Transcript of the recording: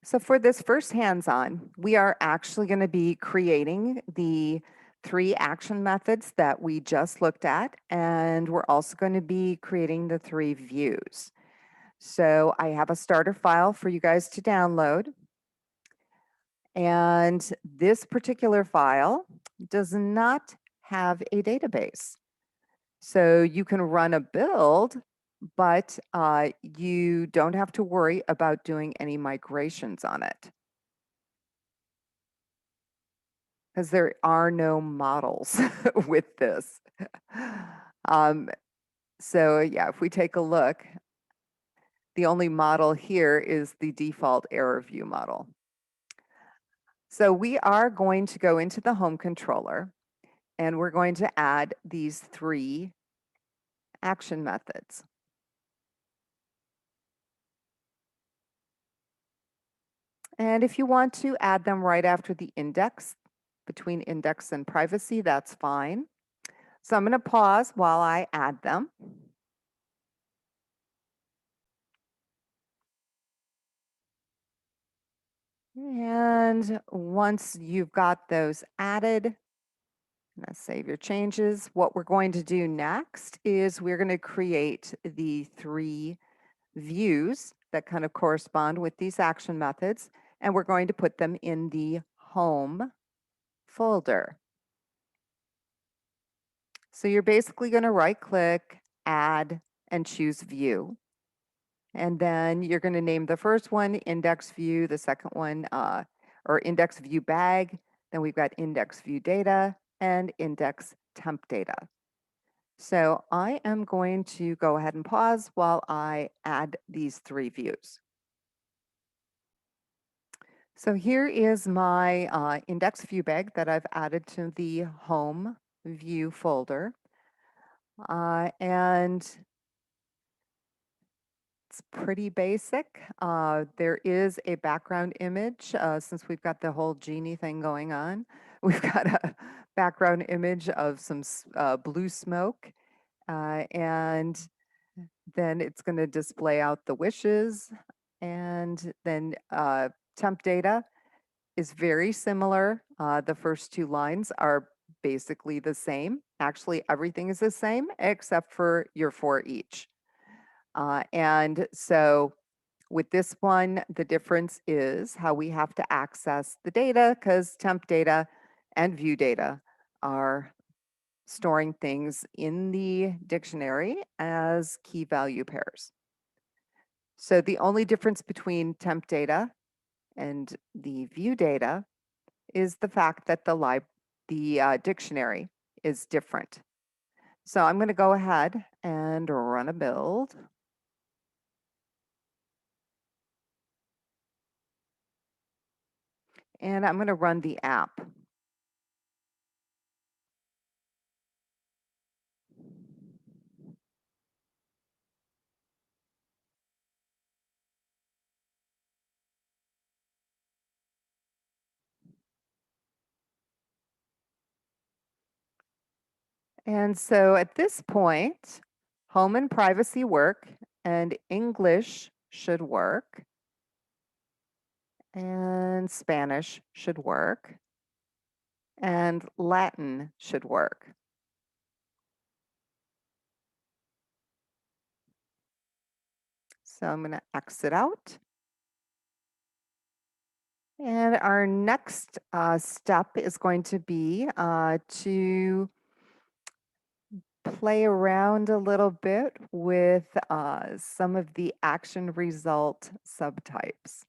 So for this first hands-on, we are actually going to be creating the 3 action methods that we just looked at, and we're also going to be creating the 3 views. So I have a starter file for you guys to download. And this particular file does not have a database. So you can run a build, but you don't have to worry about doing any migrations on it, because there are no models with this. So yeah, if we take a look, the only model here is the default error view model. So we are going to go into the home controller and we're going to add these 3 action methods. And if you want to add them right after the index, between index and privacy, that's fine. So I'm going to pause while I add them. And once you've got those added, let's save your changes. What we're going to do next is we're going to create the 3 views that kind of correspond with these action methods, and we're going to put them in the home folder. So you're basically going to right click, add, and choose view. And then you're going to name the first one index view, the second one or index view bag. Then we've got index view data and index temp data. So I am going to go ahead and pause while I add these 3 views. So here is my index view bag that I've added to the home view folder. And it's pretty basic. There is a background image since we've got the whole genie thing going on. We've got a background image of some blue smoke, and then it's going to display out the wishes. And then temp data is very similar. The first 2 lines are basically the same. Actually, everything is the same except for your for each. And so with this one, the difference is how we have to access the data, because temp data and view data are storing things in the dictionary as key value pairs. So the only difference between temp data and the view data is the fact that the dictionary is different. So I'm going to go ahead and run a build. And I'm going to run the app. And so at this point, home and privacy work, and English should work, and Spanish should work, and Latin should work. So I'm going to exit out. And our next step is going to be to play around a little bit with some of the action result subtypes.